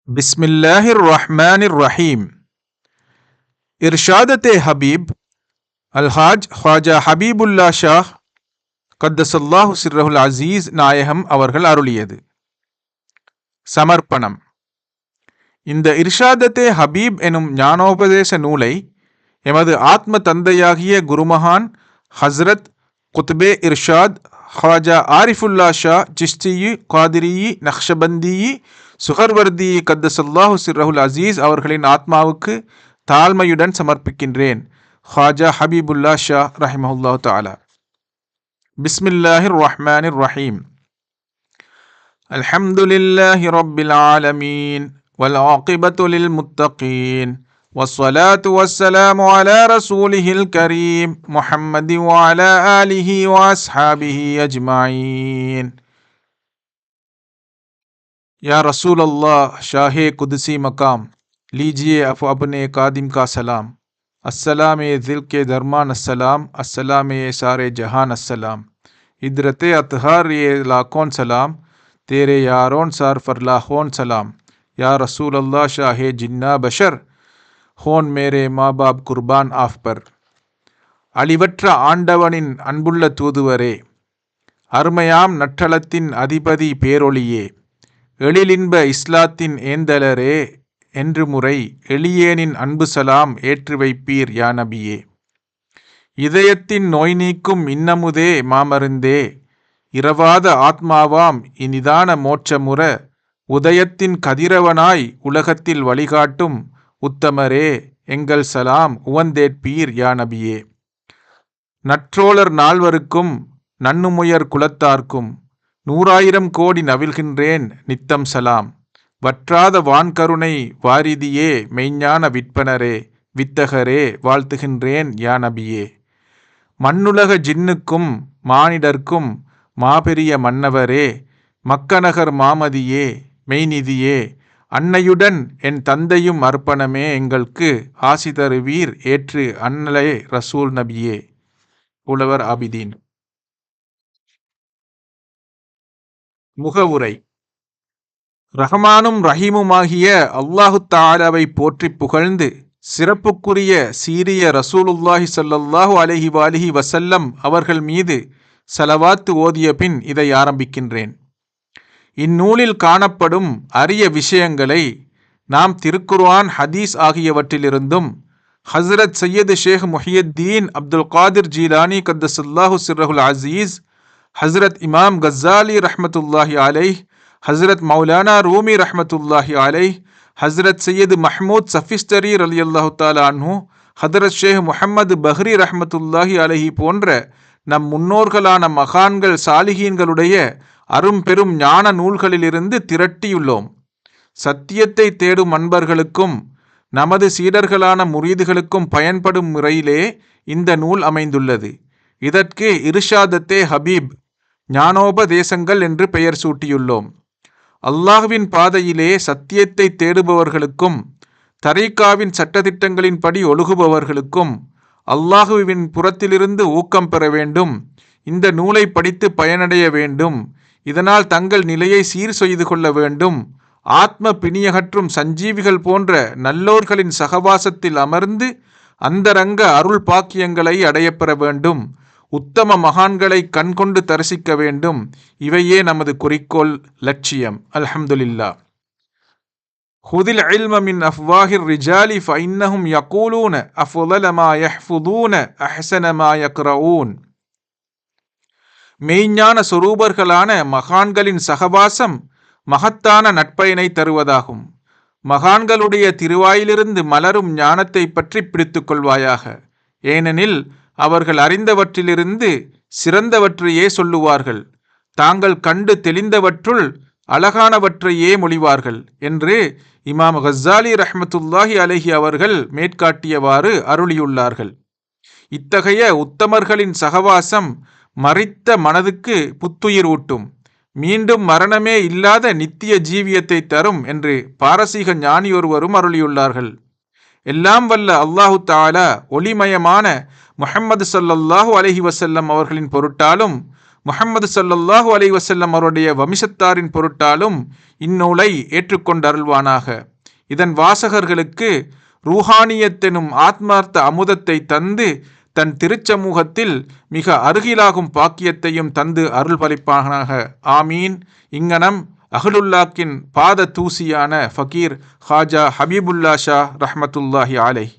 பிஸ்மில்லாஹிர் ரஹ்மானிர் ரஹீம். இர்ஷாதத்தே ஹபீப் அல்ஹாஜ் ஹ்வாஜா ஹபீபுல்லா ஷாஹ் கத்தசல்லாஹு சிர்ரஹுல் அசீஸ் நாயகம் அவர்கள் அருளியது. சமர்ப்பணம். இந்த இர்ஷாதத்தே ஹபீப் எனும் ஞானோபதேச நூலை எமது ஆத்ம தந்தையாகிய குருமகான் ஹஸ்ரத் குத்பே இர்ஷாத் ஹ்வாஜா ஆரிஃபுல்லா ஷா சிஷ்தியி காதிரியி நக்ஷபந்தியி சுஹர்வர்தி கத்தசல்லாஹு சிர்ரஹுல் அசீஸ் அவர்களின் ஆத்மாவுக்கு தாழ்மையுடன் சமர்ப்பிக்கின்றேன். ஹ்வாஜா ஹபீபுல்லா ஷா ரஹிமஹுல்லாஹு தஆலா. பிஸ்மில்லாஹிர் ரஹ்மானிர் ரஹீம். அல்ஹம்துலில்லாஹி ரப்பில் ஆலமீன் வல் ஆகிபத்து லில் முத்தகீன் வஸ்ஸலாத்து வஸ்ஸலாமு அலா ரசூலிஹில் கரீம் முஹம்மதி வ அலா ஆலிஹி வ அஸ்ஹாபிஹி அஜ்மஈன். या रसूल अल्लाह शाहे कुदसी मकाम लीजिए अपने कादिम का सलाम. अस्सलाम ए दिल के दरमान अस्सलाम. अस्सलाम ए सारे जहान अस्सलाम. इदरत अतहार ये लाखों सलाम. तेरे यारों सार फरलाहों सलाम. या रसूल अल्लाह शाहे जिन्ना बशर होन मेरे माँ बाप कुर्बान आफ पर. அழிவற்ற ஆண்டவனின் அன்புள்ள தூதுவரே, அருமையாம் நற்றலத்தின் அதிபதி பேரொளியே, எழிலின்ப இஸ்லாத்தின் ஏந்தலரே, என்று முறை எளியேனின் அன்பு சலாம் ஏற்று வைப்பீர் யா நபியே. இதயத்தின் நோய் நீக்கும் இன்னமுதே மாமருந்தே, இரவாத ஆத்மாவாம் இனிதான மோட்சமுற, உதயத்தின் கதிரவனாய் உலகத்தில் வழிகாட்டும் உத்தமரே, எங்கள் சலாம் உவந்தேற்பீர் யா நபியே. நற்றோழர் நால்வருக்கும் நன்னுமுயர் குலத்தார்க்கும் 100,000 கோடி நவில்கின்றேன் நித்தம் சலாம். வற்றாத வான்கருணை வாரிதியே, மெய்ஞான விற்பனரே, வித்தகரே, வாழ்த்துகின்றேன் யா நபியே. மண்ணுலக ஜின்னுக்கும் மானிடர்க்கும் மாபெரிய மன்னவரே, மக்கநகர் மாமதியே, மெய்நிதியே, அன்னையுடன் என் தந்தையும் அர்ப்பணமே, எங்களுக்கு ஆசி தருவீர் ஏற்று அன்னலே ரசூல் நபியே. புலவர் ஆபிதீன். முகவுரை. ரஹ்மானும் ரஹீமுமாகிய அல்லாஹு தஆலாவை போற்றி புகழ்ந்து சிறப்புக்குரிய சீரிய ரசூலுல்லாஹி ஸல்லல்லாஹு அலைஹி வஆலிஹி வஸல்லம் அவர்கள் மீது ஸலவாத்து ஓதிய பின் இதை ஆரம்பிக்கின்றேன். இந்நூலில் காணப்படும் அரிய விஷயங்களை நாம் திருக்குர்ஆன், ஹதீஸ் ஆகியவற்றிலிருந்தும் ஹஸ்ரத் சையது ஷேக் முஹியுத்தீன் அப்துல் காதிர் ஜீலானி கத்தஸல்லாஹு சிர்ரஹுல் அசீஸ், ஹஸ்ரத் இமாம் கஸ்ஸாலி ரஹ்மத்துல்லாஹி அலைஹ், ஹஸ்ரத் மௌலானா ரூமி ரஹ்மத்துல்லாஹி அலைஹ், ஹஸ்ரத் சையது மஹ்மூத் சஃபிஸ்தரி ரலியல்லாஹு தஆலா அன்ஹு, ஹதரத் ஷேக் முஹம்மது பஹ்ரி ரஹ்மத்துல்லாஹி அலைஹி போன்ற நம் முன்னோர்களான மகான்கள் சாலிஹீன்களுடைய அரும்பெரும் ஞான நூல்களிலிருந்து திரட்டியுள்ளோம். சத்தியத்தை தேடும் அன்பர்களுக்கும் நமது சீடர்களான முரீதுகளுக்கும் பயன்படும் முறையிலே இந்த நூல் அமைந்துள்ளது. இதற்கு இர்ஷாதத்தே ஹபீப், ஞானோபதேசங்கள் என்று பெயர் சூட்டியுள்ளோம். அல்லாஹ்வின் பாதையிலே சத்தியத்தை தேடுபவர்களுக்கும் தரீகாவின் சட்டதிட்டங்களின்படி ஒழுகுபவர்களுக்கும் அல்லாஹுவின் புறத்திலிருந்து ஊக்கம் பெற வேண்டும், இந்த நூலை படித்து பயனடைய வேண்டும், இதனால் தங்கள் நிலையை சீர் செய்து கொள்ள வேண்டும், ஆத்ம பிணியகற்றும் சஞ்சீவிகள் போன்ற நல்லோர்களின் சகவாசத்தில் அமர்ந்து அந்தரங்க அருள் பாக்கியங்களை அடையப்பெற வேண்டும், உத்தம மகான்களை கண்கொண்டு தரிசிக்க வேண்டும். இவையே நமது குறிக்கோள், லட்சியம். அல்ஹம்துலில்லாஹ். ஹுதில் இல்ம மின் அஃப்வாஹிர் ரிஜாலி ஃபஇன்னஹும் யகூலூன அஃதல மா யஹ்ஃபுதூன அஹ்ஸன மா யக்ரஊன். மெய்ஞான சொரூபர்களான மகான்களின் சகவாசம் மகத்தான நட்பயனை தருவதாகும். மகான்களுடைய திருவாயிலிருந்து மலரும் ஞானத்தை பற்றி பிடித்து கொள்வாயாக. ஏனெனில் அவர்கள் அறிந்தவற்றிலிருந்து சிறந்தவற்றையே சொல்லுவார்கள், தாங்கள் கண்டு தெளிந்தவற்றுள் அழகானவற்றையே மொழிவார்கள் என்று இமாம் கஸ்ஸாலி ரஹ்மத்துல்லாஹி அலைஹி அவர்கள் மேற்காட்டியவாறு அருளியுள்ளார்கள். இத்தகைய உத்தமர்களின் சகவாசம் மரித்த மனதுக்கு புத்துயிர் ஊட்டும், மீண்டும் மரணமே இல்லாத நித்திய ஜீவியத்தை தரும் என்று பாரசீக ஞானியொருவரும் அருளியுள்ளார்கள். எல்லாம் வல்ல அல்லாஹு தஆலா ஒளிமயமான முஹம்மது ஸல்லல்லாஹு அலைஹி வஸல்லம் அவர்களின் பொருட்டாலும் முஹம்மது ஸல்லல்லாஹு அலைஹி வஸல்லம் அவருடைய வம்சத்தாரின் பொருட்டாலும் இந்நூலை ஏற்றுக்கொண்டருள்வானாக. இதன் வாசகர்களுக்கு ரூஹானியத்தெனும் ஆத்மார்த்த அமுதத்தை தந்து தன் திருச்சமூகத்தில் மிக அருகிலாகும் பாக்கியத்தையும் தந்து அருள் பலிப்பானாக. ஆமீன். இங்கனம் அஹ்லுல்லாஹ்வின் பாத தூசியான ஃபகீர் ஹாஜா ஹபீபுல்லா ஷா ரஹ்மத்துல்லாஹி அலைஹ்.